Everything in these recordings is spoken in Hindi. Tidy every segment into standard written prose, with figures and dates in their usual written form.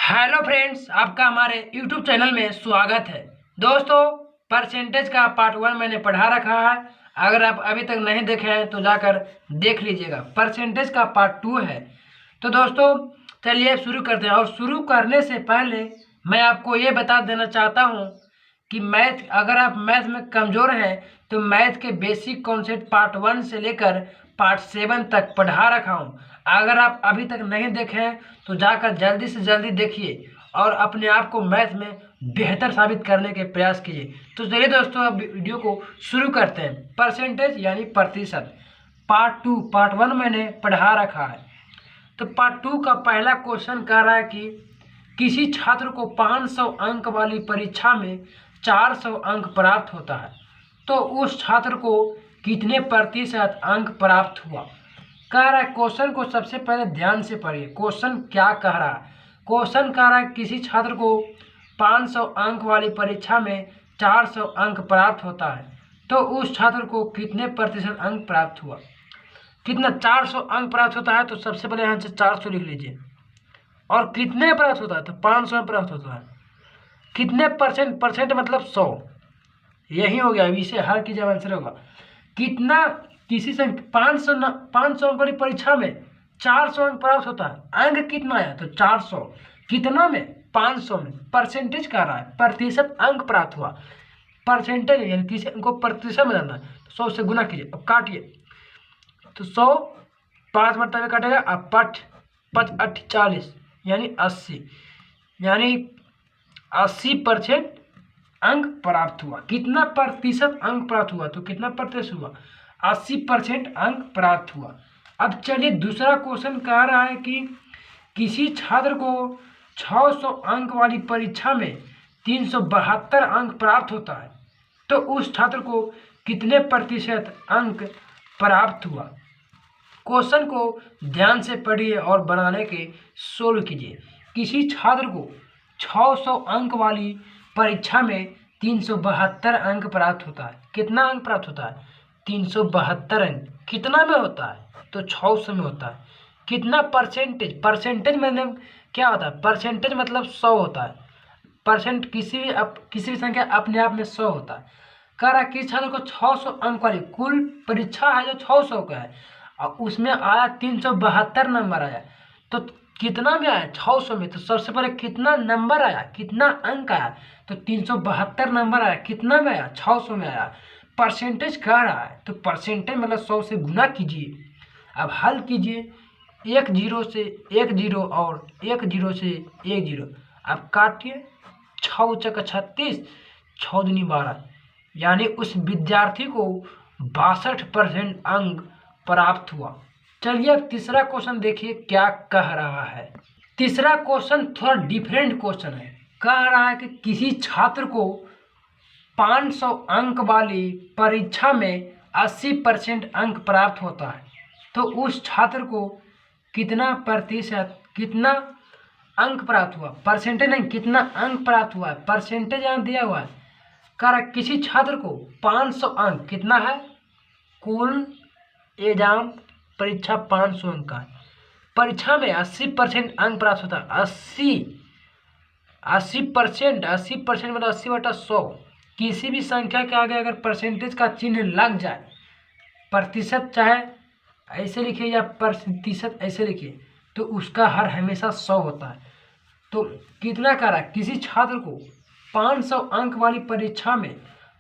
हेलो फ्रेंड्स, आपका हमारे यूट्यूब चैनल में स्वागत है। दोस्तों, परसेंटेज का पार्ट 1 मैंने पढ़ा रखा है। अगर आप अभी तक नहीं देखे हैं तो जाकर देख लीजिएगा। परसेंटेज का पार्ट 2 है। तो दोस्तों चलिए शुरू करते हैं। और शुरू करने से पहले मैं आपको ये बता देना चाहता हूँ कि अगर आप मैथ में कमज़ोर हैं तो मैथ के बेसिक कॉन्सेप्ट पार्ट 1 से लेकर पार्ट 7 तक पढ़ा रखा हूँ। अगर आप अभी तक नहीं देखे हैं तो जाकर जल्दी से जल्दी देखिए और अपने आप को मैथ में बेहतर साबित करने के प्रयास कीजिए। तो चलिए दोस्तों, अब वीडियो को शुरू करते हैं। परसेंटेज यानी प्रतिशत पार्ट 1 मैंने पढ़ा रखा है। तो पार्ट 2 का पहला क्वेश्चन कह रहा है कि किसी छात्र को 500 अंक वाली परीक्षा में 400 अंक प्राप्त होता है तो उस छात्र को कितने प्रतिशत अंक प्राप्त हुआ। कह रहा है, क्वेश्चन को सबसे पहले ध्यान से पढ़िए। क्वेश्चन क्या कह रहा है? क्वेश्चन कह रहा है किसी छात्र को 500 अंक वाली परीक्षा में 400 अंक प्राप्त होता है तो उस छात्र को कितने प्रतिशत अंक प्राप्त हुआ। कितना? 400 अंक प्राप्त होता है तो सबसे पहले यहाँ से 400 लिख लीजिए। और कितने प्राप्त होता है? तो 500 में प्राप्त होता है। कितने परसेंट? परसेंट मतलब 100। यही हो गया। इसे हल कीजिए, आंसर होगा कितना। किसी से 500 अंक वाली परीक्षा में 400 अंक प्राप्त होता है। अंक कितना आया? तो 400। कितना में? 500 में। परसेंटेज कह रहा है प्रतिशत अंक प्राप्त हुआ। परसेंटेज यानी किसी अंक को प्रतिशत में जानना है तो 100 से गुना कीजिए। अब काटिए तो 100 5 मरतबे काटेगा। अब 5 8 40 यानी 80, यानी 80% अंक प्राप्त हुआ। कितना प्रतिशत अंक प्राप्त हुआ? तो कितना प्रतिशत हुआ? 80% अंक प्राप्त हुआ। अब चलिए दूसरा क्वेश्चन कह रहा है कि किसी छात्र को 600 अंक वाली परीक्षा में 372 अंक प्राप्त होता है तो उस छात्र को कितने प्रतिशत अंक प्राप्त हुआ। क्वेश्चन को ध्यान से पढ़िए और बनाने के सोल्व कीजिए। किसी छात्र को 600 अंक वाली परीक्षा में 372 अंक प्राप्त होता है। कितना अंक प्राप्त होता है? 372 अंक। कितना में होता है? तो 600 में होता है। कितना परसेंटेज? परसेंटेज मतलब क्या होता है? परसेंटेज मतलब 100 होता है। परसेंट किसी भी संख्या अपने आप में 100 होता है। कह रहा है किसी छात्र को 600 अंक वाली कुल परीक्षा है जो 600 का है और उसमें आया 372 नंबर आया तो कितना में आया? 600 में। तो सबसे पहले कितना नंबर आया, कितना अंक आया? तो 372 नंबर आया। कितना में आया? 600 में आया। परसेंटेज कह रहा है तो परसेंटेज मतलब 100 से गुना कीजिए। अब हल कीजिए। 1 0 से 1 0 और 1 0 से 1 0। अब काटिए। 6 चक 36, 6 दूनी 12, यानी उस विद्यार्थी को 62% अंक प्राप्त हुआ। चलिए अब तीसरा क्वेश्चन देखिए क्या कह रहा है। तीसरा क्वेश्चन थोड़ा डिफरेंट क्वेश्चन है। कह रहा है कि किसी छात्र को 500 अंक वाली परीक्षा में 80% अंक प्राप्त होता है तो उस छात्र को कितना प्रतिशत, कितना अंक प्राप्त हुआ। परसेंटेज नहीं, कितना अंक प्राप्त हुआ है। परसेंटेज यहाँ दिया हुआ है। कह रहा है किसी छात्र को 500 अंक, कितना है? कुल एग्जाम परीक्षा 500 अंक का है। परीक्षा में 80% अंक प्राप्त होता है। 80% मतलब 80/100। किसी भी संख्या के आगे अगर परसेंटेज का चिन्ह लग जाए, प्रतिशत चाहे ऐसे लिखिए या प्रतिशत ऐसे लिखिए, तो उसका हर हमेशा 100 होता है। तो कितना कह रहा है? किसी छात्र को 500 अंक वाली परीक्षा में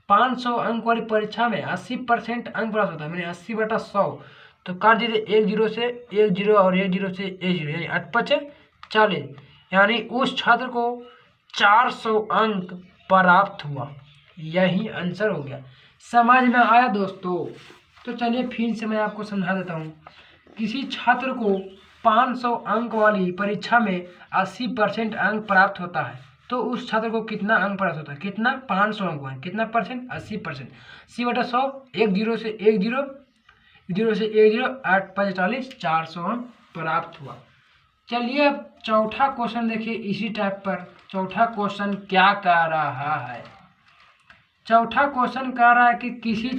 500 अंक वाली परीक्षा में 80% अंक प्राप्त होता है, मैंने 80/100। तो काट दीजिए। 1 0 से 1 0 और 1 0 से 1 0, यानी 8 5 40, यानी उस छात्र को 400 अंक प्राप्त हुआ। यही आंसर हो गया। समझ में आया दोस्तों? तो चलिए फिर से मैं आपको समझा देता हूँ। किसी छात्र को 500 अंक वाली परीक्षा में 80% अंक प्राप्त होता है तो उस छात्र को कितना अंक प्राप्त होता है। कितना? 500 अंक वाली। कितना परसेंट? 80%। 80/100, 1 0 से 1 0, 0 से 1 0, 8 5 40, 400 अंक प्राप्त हुआ। चलिए अब चौथा क्वेश्चन देखिए इसी टाइप पर। चौथा क्वेश्चन क्या कह रहा है? चौथा क्वेश्चन कह रहा है कि किसी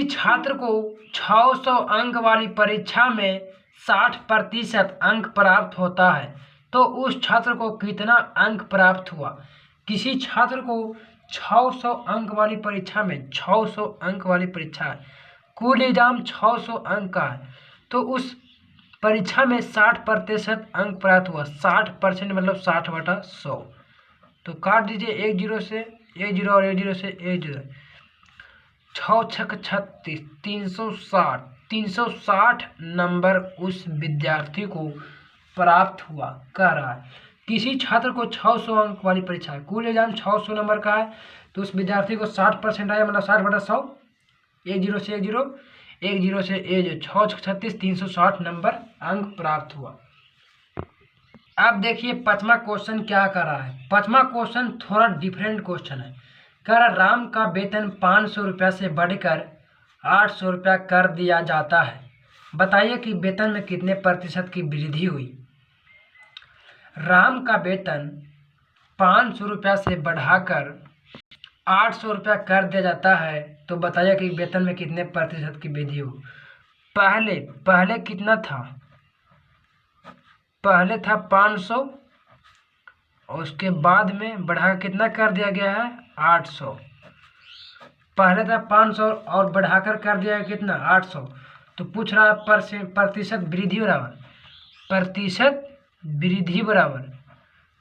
छात्र को 600 अंक वाली परीक्षा में 60% अंक प्राप्त होता है तो उस छात्र को कितना अंक प्राप्त हुआ। किसी छात्र को 600 अंक वाली परीक्षा में 600 अंक वाली परीक्षा है, कुल एग्जाम 600 अंक का है, तो उस परीक्षा में 60% अंक प्राप्त हुआ। 60% मतलब 60/100। तो काट दीजिए, 1 0 से 1 0 और 1 0 से 1 0, 6 छक 36, 360। 360 नंबर उस विद्यार्थी को प्राप्त हुआ। कह रहा है किसी छात्र को 600 अंक वाली परीक्षा है, कुल एग्जाम 600 नंबर का है, तो उस विद्यार्थी को 60% आया, मतलब 60/100। 1 0 से 1 0, 1 0 से 1 0, 6 छक 36, 360 नंबर अंक प्राप्त हुआ। अब देखिए पांचवा क्वेश्चन क्या कर रहा है। पांचवा क्वेश्चन थोड़ा डिफरेंट क्वेश्चन है। कह रहा राम का वेतन 500 रुपया से बढ़कर 800 रुपया कर दिया जाता है, बताइए कि वेतन में कितने प्रतिशत की वृद्धि हुई। राम का वेतन 500 रुपया से बढ़ाकर 800 रुपया कर दिया जाता है, तो बताइए कि वेतन में कितने प्रतिशत की वृद्धि हुई। पहले कितना था, पहले था 500 और उसके बाद में बढ़ा कितना कर दिया गया है 800। पहले था 500 और बढ़ाकर कर दिया है कितना 800। तो पूछ रहा है प्रतिशत वृद्धि बराबर प्रतिशत वृद्धि बराबर,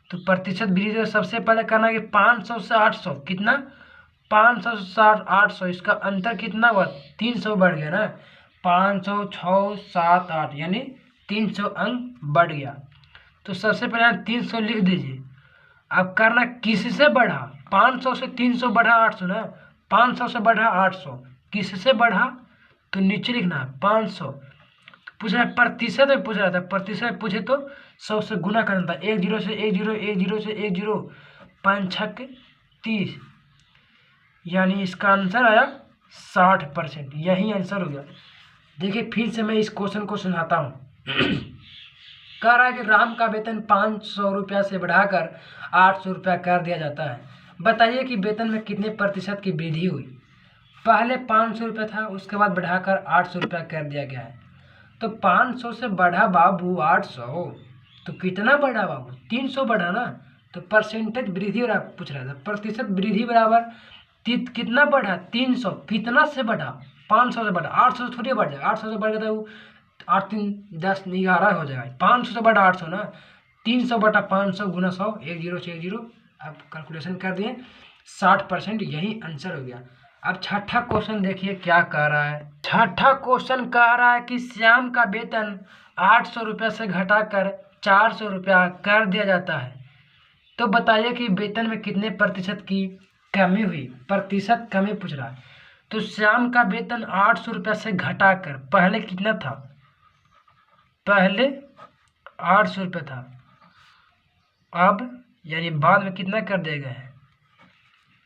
तो प्रतिशत वृद्धि सबसे पहले करना है कि 500 से 800 कितना 500 से 800, इसका अंतर कितना हुआ 300 बढ़ गया ना। 500 6 7 8 यानी 300 अंक बढ़ गया। तो सबसे पहले 300 लिख दीजिए। अब करना किससे बढ़ा, 500 से 300 बढ़ा 800 ना, 500 से बढ़ा 800, किससे बढ़ा तो नीचे लिखना 500। पूछ रहा है प्रतिशत में, पूछ रहा था प्रतिशत में पूछे तो 100 से गुना करना था। 1 0 से 1 0, 1 0 से 1 0, 5 छक 30, यानी इसका आंसर आया 60%। यही आंसर हो गया। देखिए फिर से मैं इस क्वेश्चन को सुनाता हूँ। कह रहा है कि राम का वेतन 500 रुपया से बढ़ाकर 800 रुपया कर दिया जाता है, बताइए कि वेतन में कितने प्रतिशत की वृद्धि हुई। पहले 500 रुपया था, उसके बाद बढ़ाकर 800 रुपया कर दिया गया है। तो 500 से बढ़ा बाबू 800, तो कितना बढ़ा बाबू 300 बढ़ा ना। तो परसेंटेज वृद्धि बराबर पूछ रहा था, प्रतिशत वृद्धि बराबर कितना बढ़ा 300, कितना से बढ़ा 500 से बढ़ा, 800 से थोड़ी बढ़ जाएगा। 800 से बढ़ गया तो 8 3 10 11 हो जाएगा। 500 से बढ़ा 800 ना, 300/500 गुना 100, 1 0 से 1 0, आप कैलकुलेशन कर दिए 60%, यही आंसर हो गया। अब छठा क्वेश्चन देखिए क्या कह रहा है। छठा क्वेश्चन कह रहा है कि श्याम का वेतन 800 रुपया से घटाकर 400 रुपया कर दिया जाता है, तो बताइए कि वेतन में कितने प्रतिशत की कमी हुई। प्रतिशत कमी पूछ रहा है। तो श्याम का वेतन 800 रुपया से घटाकर पहले कितना था, पहले 800 रुपया था, अब यानी बाद में कितना कर दिया गया है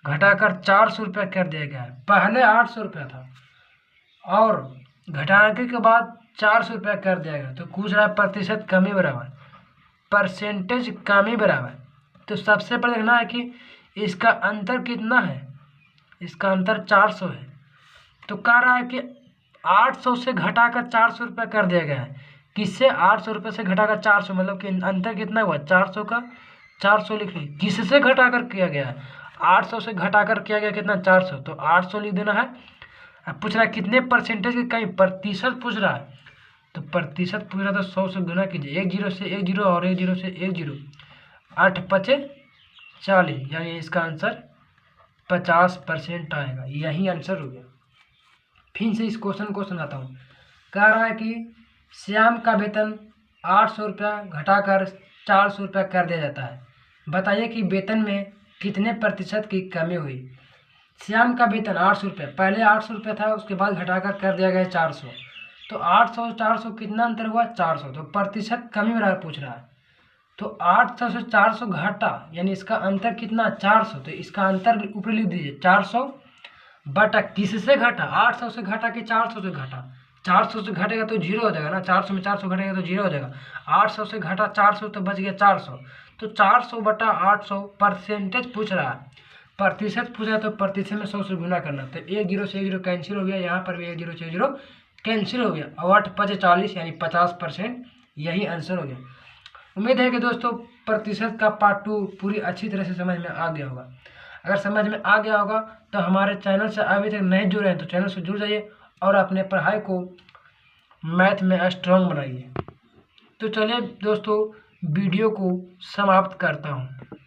घटाकर 400 रुपया कर दिया गया है। पहले 800 रुपया था और घटाने के बाद 400 रुपया कर दिया गया, तो पूछ रहा है प्रतिशत कमी बराबर परसेंटेज कमी बराबर। तो सबसे पहले देखना है कि इसका अंतर कितना है, इसका अंतर 400 है। तो कह रहा है कि 800 से घटाकर 400 रुपया कर दिया गया है। किससे 800 रुपये से घटाकर 400, मतलब कि अंतर कितना हुआ 400 का 400 लिख ली। किससे घटाकर किया गया है 800 से घटाकर किया गया कितना 400, तो 800 लिख देना है। अब पूछ रहा है कितने परसेंटेज की कहीं प्रतिशत पूछ रहा है, तो प्रतिशत पूछ रहा था 100 से गुना कीजिए। 1 0 से 1 0 और 1 0 से 1 0, 8 5 40, यानी इसका आंसर 50% आएगा। यही आंसर हो गया। फिर से इस क्वेश्चन को सुनाता हूँ। कह रहा है कि श्याम का वेतन 800 रुपया घटाकर 400 रुपया कर दिया जाता है, बताइए कि वेतन में कितने प्रतिशत की कमी हुई। श्याम का वेतन 800 रुपया, पहले 800 रुपया था, उसके बाद घटाकर कर दिया गया 400। तो 800 400 कितना अंतर हुआ 400, तो प्रतिशत कमी बराबर पूछ रहा है। तो 800 से 400 घटा, यानी इसका अंतर कितना 400, तो इसका अंतर ऊपर लिख दीजिए 400 बटा किससे घटा 800 से घटा कि 400 से घटा। 400 से घटेगा तो 0 हो जाएगा ना, 400 में 400 घटेगा तो 0 हो जाएगा। 800 से घटा 400 तो बच गया 400। तो 400/800 परसेंटेज पूछ रहा है, प्रतिशत पूछ रहा है, तो प्रतिशत में 100 से गुना करना। तो 1 0 से 1 0 कैंसिल हो गया, यहाँ पर भी 1 0 से 1 0 कैंसिल हो गया और 8×5 = 40 यानी 50%, यही आंसर हो गया। उम्मीद है कि दोस्तों प्रतिशत का पार्ट 2 पूरी अच्छी तरह से समझ में आ गया होगा। अगर समझ में आ गया होगा तो हमारे चैनल से अभी तक नहीं जुड़े हैं तो चैनल से जुड़ जाइए और अपने पढ़ाई को मैथ में स्ट्रांग बनाइए। तो चलिए दोस्तों वीडियो को समाप्त करता हूँ।